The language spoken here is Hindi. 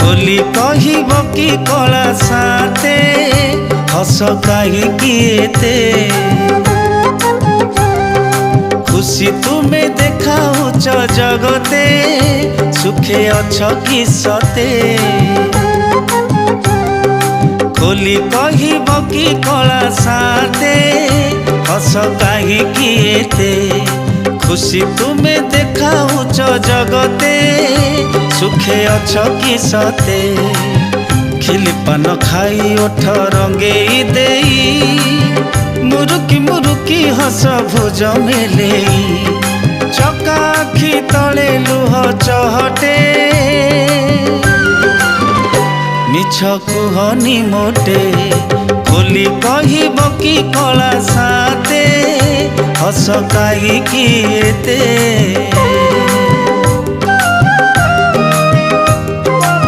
खोली कहब कि कला साथे हस कहीं खुशी तुम्हें देखाऊच जगते सुखे अछ कि सते खोली कहब कि कला साथे हस कहीं खुशी तुम्हें देखाऊच जगते सुखे अछ कि सते खिली पान खाई ओठ रंगे मुरुकी मुरुकी हस भुज मेले चका आखि तले लुह चहटे मिछ कुहनी मोटे खोली कहब कि कला साथे हस कहीं